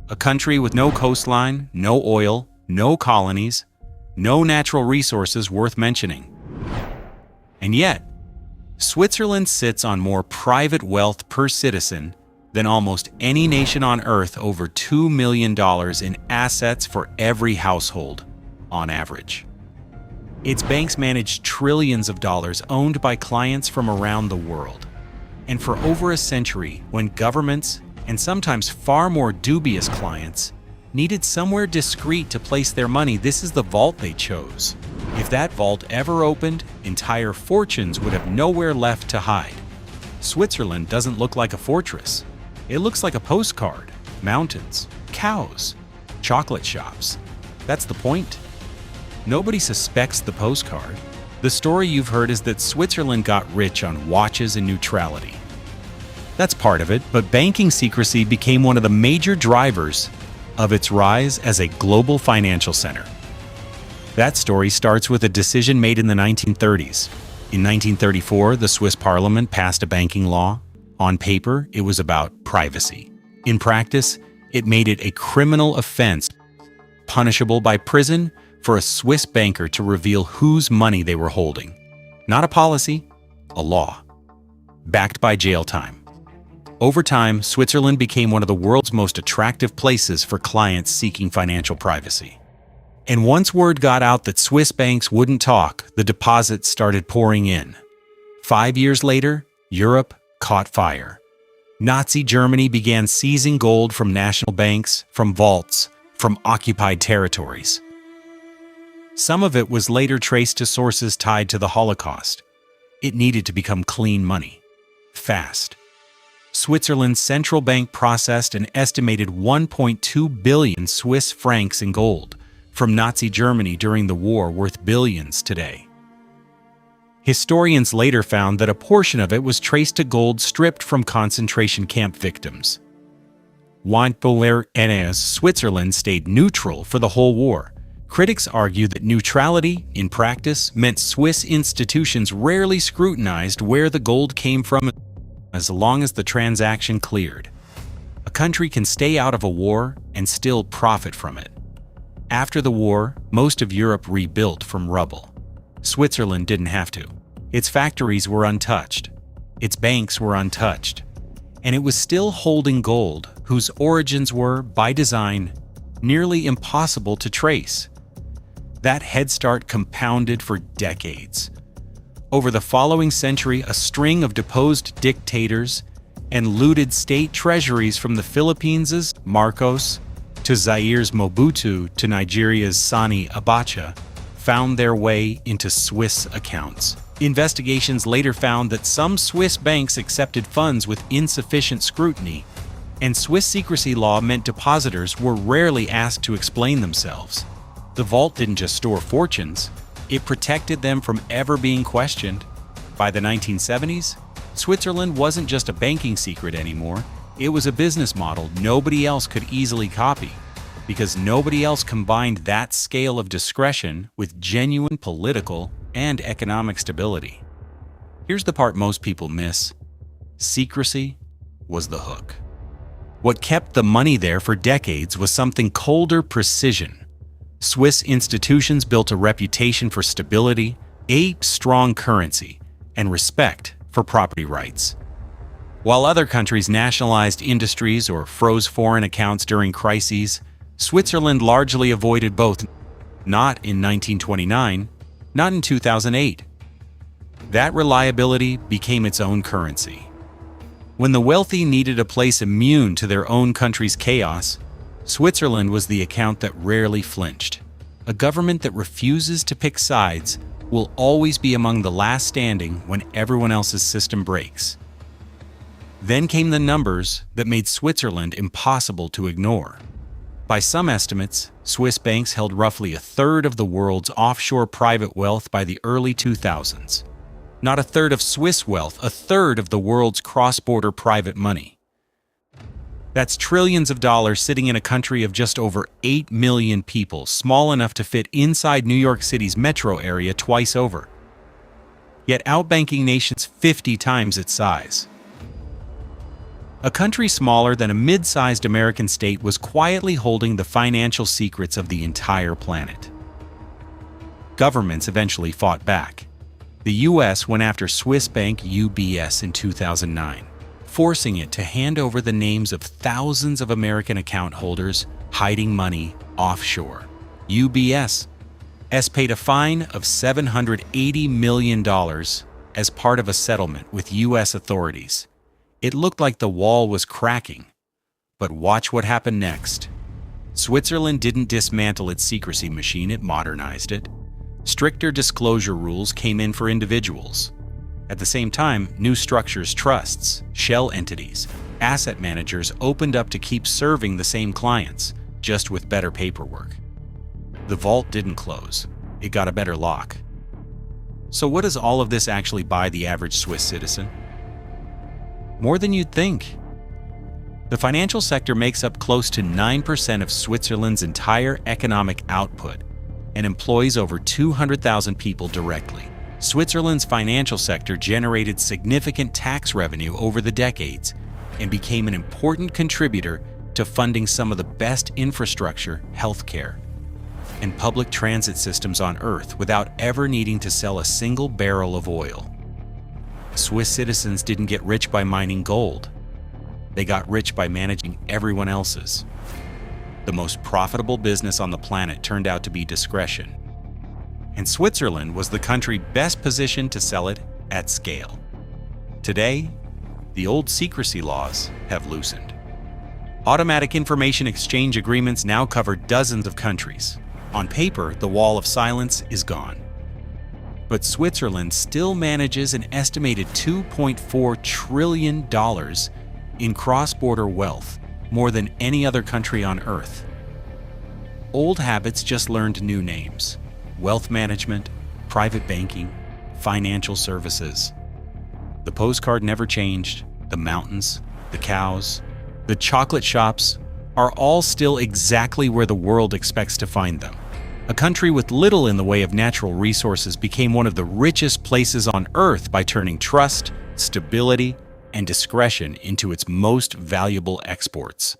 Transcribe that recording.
a country with no coastline, no oil, no colonies, no natural resources worth mentioning. And yet, Switzerland sits on more private wealth per citizen than almost any nation on Earth, over $2 million in assets for every household, on average. Its banks manage trillions of dollars owned by clients from around the world. And for over a century, when governments, and sometimes far more dubious clients, needed somewhere discreet to place their money, this is the vault they chose. If that vault ever opened, entire fortunes would have nowhere left to hide. Switzerland doesn't look like a fortress. It looks like a postcard. Mountains, cows, chocolate shops. That's the point. Nobody suspects the postcard. The story you've heard is that Switzerland got rich on watches and neutrality. That's part of it, but banking secrecy became one of the major drivers of its rise as a global financial center. That story starts with a decision made in the 1930s. In 1934, the Swiss parliament passed a banking law. On paper, it was about privacy. In practice, it made it a criminal offense, punishable by prison, for a Swiss banker to reveal whose money they were holding. Not a policy, a law, backed by jail time. Over time, Switzerland became one of the world's most attractive places for clients seeking financial privacy. And once word got out that Swiss banks wouldn't talk, the deposits started pouring in. 5 years later, Europe caught fire. Nazi Germany began seizing gold from national banks, from vaults, from occupied territories. Some of it was later traced to sources tied to the Holocaust. It needed to become clean money. Fast. Switzerland's central bank processed an estimated 1.2 billion Swiss francs in gold from Nazi Germany during the war, worth billions today. Historians later found that a portion of it was traced to gold stripped from concentration camp victims. While Switzerland stayed neutral for the whole war, critics argue that neutrality, in practice, meant Swiss institutions rarely scrutinized where the gold came from as long as the transaction cleared. A country can stay out of a war and still profit from it. After the war, most of Europe rebuilt from rubble. Switzerland didn't have to. Its factories were untouched. Its banks were untouched. And it was still holding gold, whose origins were, by design, nearly impossible to trace. That head start compounded for decades. Over the following century, a string of deposed dictators and looted state treasuries, from the Philippines' Marcos to Zaire's Mobutu to Nigeria's Sani Abacha, found their way into Swiss accounts. Investigations later found that some Swiss banks accepted funds with insufficient scrutiny, and Swiss secrecy law meant depositors were rarely asked to explain themselves. The vault didn't just store fortunes, it protected them from ever being questioned. By the 1970s, Switzerland wasn't just a banking secret anymore, it was a business model nobody else could easily copy, because nobody else combined that scale of discretion with genuine political and economic stability. Here's the part most people miss. Secrecy was the hook. What kept the money there for decades was something colder: precision. Swiss institutions built a reputation for stability, a strong currency, and respect for property rights. While other countries nationalized industries or froze foreign accounts during crises, Switzerland largely avoided both. Not in 1929, not in 2008. That reliability became its own currency. When the wealthy needed a place immune to their own country's chaos, Switzerland was the account that rarely flinched. A government that refuses to pick sides will always be among the last standing when everyone else's system breaks. Then came the numbers that made Switzerland impossible to ignore. By some estimates, Swiss banks held roughly a third of the world's offshore private wealth by the early 2000s. Not a third of Swiss wealth, a third of the world's cross-border private money. That's trillions of dollars sitting in a country of just over 8 million people, small enough to fit inside New York City's metro area twice over. Yet outbanking nations 50 times its size. A country smaller than a mid-sized American state was quietly holding the financial secrets of the entire planet. Governments eventually fought back. The US went after Swiss bank UBS in 2009, forcing it to hand over the names of thousands of American account holders hiding money offshore. UBS paid a fine of $780 million as part of a settlement with US authorities. It looked like the wall was cracking. But watch what happened next. Switzerland didn't dismantle its secrecy machine, it modernized it. Stricter disclosure rules came in for individuals. At the same time, new structures, trusts, shell entities, asset managers opened up to keep serving the same clients, just with better paperwork. The vault didn't close. It got a better lock. So what does all of this actually buy the average Swiss citizen? More than you'd think. The financial sector makes up close to 9% of Switzerland's entire economic output and employs over 200,000 people directly. Switzerland's financial sector generated significant tax revenue over the decades and became an important contributor to funding some of the best infrastructure, healthcare, and public transit systems on Earth without ever needing to sell a single barrel of oil. Swiss citizens didn't get rich by mining gold. They got rich by managing everyone else's. The most profitable business on the planet turned out to be discretion. And Switzerland was the country best positioned to sell it at scale. Today, the old secrecy laws have loosened. Automatic information exchange agreements now cover dozens of countries. On paper, the wall of silence is gone. But Switzerland still manages an estimated $2.4 trillion in cross-border wealth, more than any other country on Earth. Old habits just learned new names: wealth management, private banking, financial services. The postcard never changed. The mountains, the cows, the chocolate shops are all still exactly where the world expects to find them. A country with little in the way of natural resources became one of the richest places on Earth by turning trust, stability, and discretion into its most valuable exports.